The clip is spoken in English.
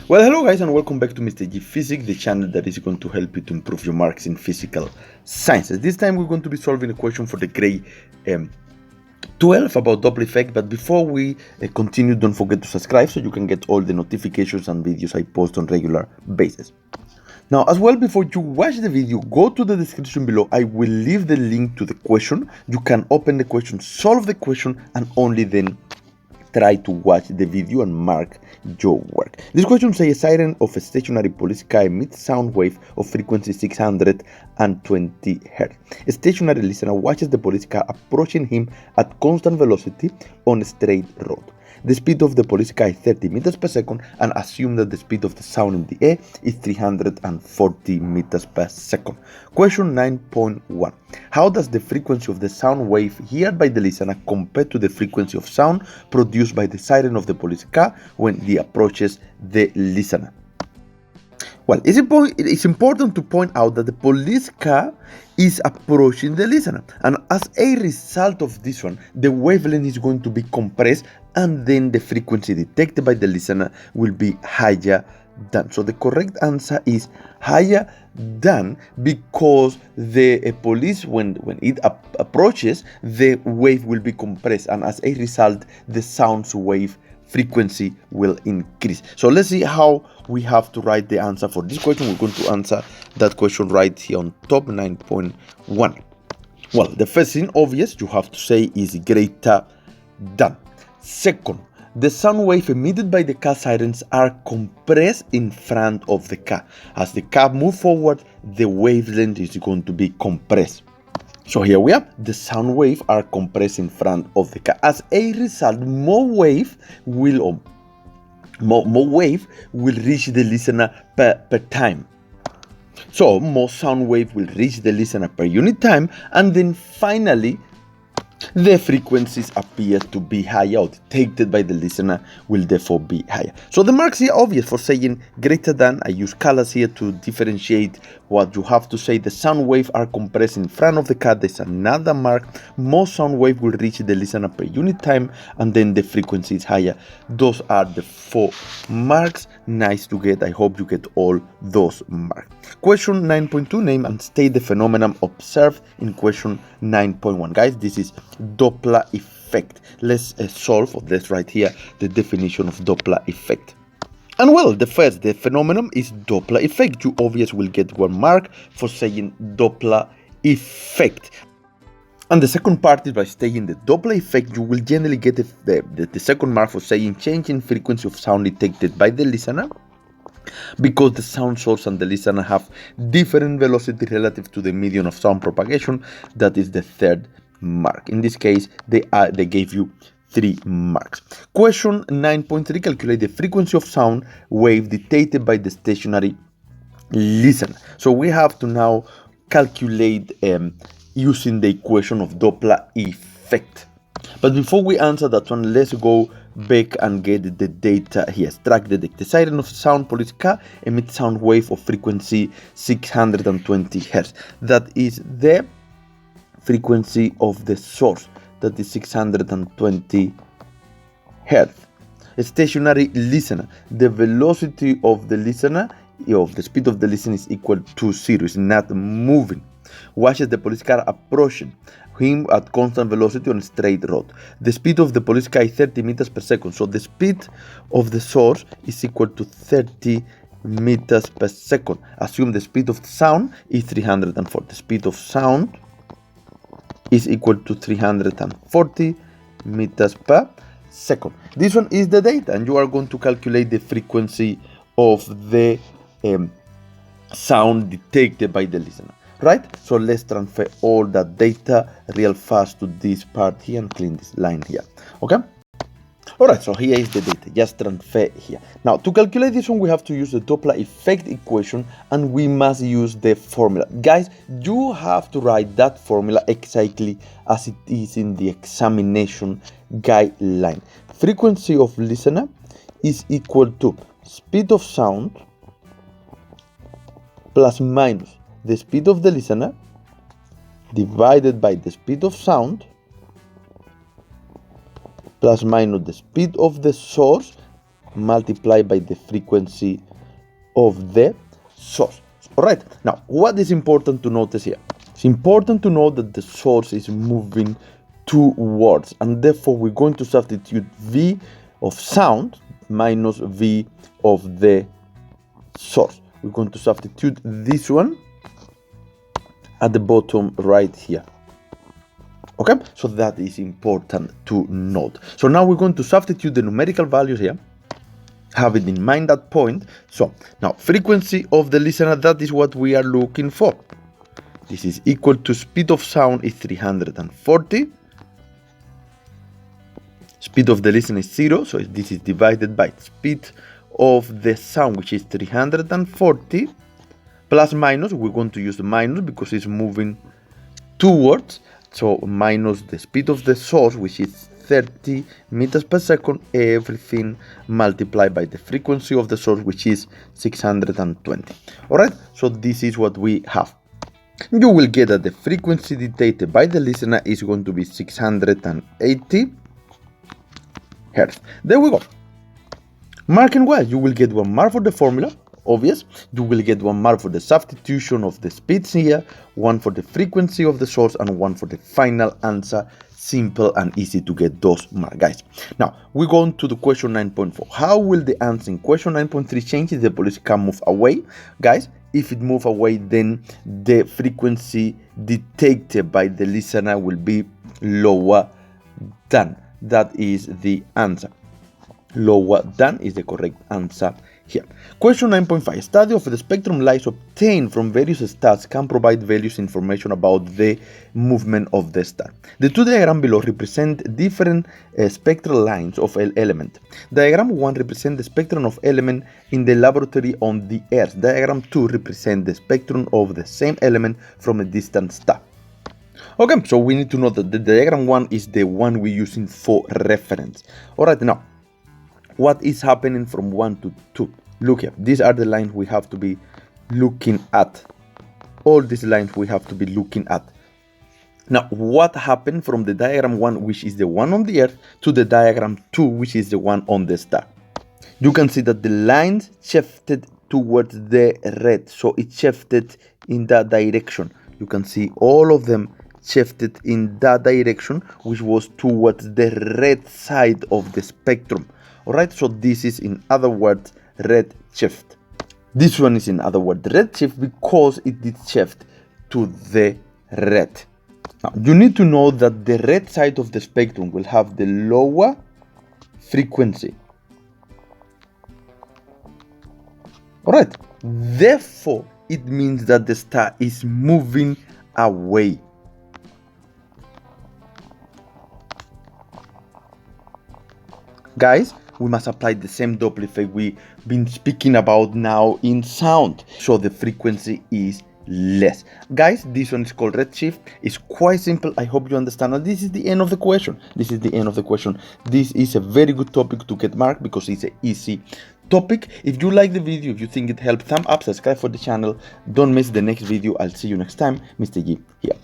Well, hello guys and welcome back to Mr. G Physics, the channel that is going to help you to improve your marks in physical sciences. This time we're going to be solving a question for the grade 12 about Doppler effect, but before we continue, don't forget to subscribe so you can get all the notifications and videos I post on regular basis. Now, as well, before you watch the video, go to the description below. I will leave the link to the question. You can open the question, solve the question, and only then try to watch the video and mark your work. This question says a siren of a stationary police car emits sound wave of frequency 620 Hz. A stationary listener watches the police car approaching him at constant velocity on a straight road. The speed of the police car is 30 meters per second, and assume that the speed of the sound in the air is 340 meters per second. Question 9.1. How does the frequency of the sound wave heard by the listener compare to the frequency of sound produced by the siren of the police car when it approaches the listener? Well, it's important to point out that the police car is approaching the listener, and as a result of this one, the wavelength is going to be compressed, and then the frequency detected by the listener will be higher than. So the correct answer is higher than, because the police, when it approaches, the wave will be compressed, and as a result, the sound wave frequency will increase. So let's see how we have to write the answer for this question. We're going to answer that question right here on top, 9.1. Well, the first thing obvious you have to say is greater than. Second, the sound wave emitted by the car sirens are compressed in front of the car. As the car moves forward, the wavelength is going to be compressed. So here we are, the sound wave are compressed in front of the car. As a result, more wave will reach the listener per time. So more sound wave will reach the listener per unit time, and then finally the frequencies appear to be higher, or detected by the listener will therefore be higher. So the marks here are obvious for saying greater than. I use colors here to differentiate what you have to say. The sound wave are compressed in front of the car. There's another mark. More sound wave will reach the listener per unit time, and then the frequency is higher. Those are the 4 marks. Nice to get. I hope you get all those marks. Question 9.2, name and state the phenomenon observed in question 9.1. Guys, this is Doppler effect. Let's solve, or let's write here the definition of Doppler effect. And well, the phenomenon is Doppler effect. You obviously will get 1 mark for saying Doppler effect. And the second part is by stating the Doppler effect, you will generally get the second mark for saying change in frequency of sound detected by the listener, because the sound source and the listener have different velocity relative to the medium of sound propagation. That is the third mark. In this case, they gave you 3 marks. Question 9.3, calculate the frequency of sound wave detected by the stationary listener. So we have to now calculate using the equation of Doppler effect. But before we answer that one, let's go back and get the data here. Track the siren of sound police car emits sound wave of frequency 620 Hz. That is the frequency of the source. That is 620 Hz. A stationary listener. The velocity of the listener, of the speed of the listener, is equal to 0. It's not moving. Watches the police car approaching him at constant velocity on a straight road. The speed of the police car is 30 meters per second. So the speed of the source is equal to 30 meters per second. Assume the speed of the sound is 340. The speed of sound is equal to 340 meters per second. This one is the data, and you are going to calculate the frequency of the sound detected by the listener. Right? So let's transfer all that data real fast to this part here and clean this line here. Okay? Alright, so here is the data. Just transfer here. Now, to calculate this one, we have to use the Doppler effect equation, and we must use the formula. Guys, you have to write that formula exactly as it is in the examination guideline. Frequency of listener is equal to speed of sound plus minus the speed of the listener divided by the speed of sound plus minus the speed of the source multiplied by the frequency of the source. Alright, now what is important to notice here? It's important to know that the source is moving towards, and therefore we're going to substitute V of sound minus V of the source. We're going to substitute this one at the bottom right here. Okay, so that is important to note. So now we're going to substitute the numerical values here, having in mind that point. So now frequency of the listener, that is what we are looking for. This is equal to speed of sound is 340. Speed of the listener is 0, so this is divided by speed of the sound, which is 340, plus minus, we're going to use the minus because it's moving towards, so minus the speed of the source, which is 30 meters per second, everything multiplied by the frequency of the source, which is 620. Alright, so this is what we have. You will get that the frequency dictated by the listener is going to be 680 Hertz. There we go. Marking well, you will get 1 mark for the formula, obvious. You will get 1 mark for the substitution of the speeds here, 1 for the frequency of the source, and 1 for the final answer. Simple and easy to get those marks, guys. Now, we go on to the question 9.4. How will the answer in question 9.3 change if the police can move away? Guys, if it moves away, then the frequency detected by the listener will be lower than. That is the answer. Lower than is the correct answer here. Question 9.5. Study of the spectrum lights obtained from various stars can provide various information about the movement of the star. The two diagrams below represent different spectral lines of an element. Diagram 1 represents the spectrum of element in the laboratory on the Earth. Diagram 2 represents the spectrum of the same element from a distant star. Okay, so we need to know that the diagram 1 is the one we're using for reference. Alright, now, what is happening from 1 to 2? Look here, these are the lines we have to be looking at. All these lines we have to be looking at. Now, what happened from the diagram 1, which is the one on the Earth, to the diagram 2, which is the one on the star? You can see that the lines shifted towards the red, so it shifted in that direction. You can see all of them shifted in that direction, which was towards the red side of the spectrum. Alright, so this is, in other words, red shift. This one is, in other words, red shift because it did shift to the red. Now, you need to know that the red side of the spectrum will have the lower frequency. Alright, therefore, it means that the star is moving away. Guys, we must apply the same Doppler effect we've been speaking about now in sound, so the frequency is less. Guys, this one is called redshift. It's quite simple. I hope you understand. And this is the end of the question. This is a very good topic to get marked because it's an easy topic. If you like the video, if you think it helped, thumb up, subscribe for the channel. Don't miss the next video. I'll see you next time. Mr. G here.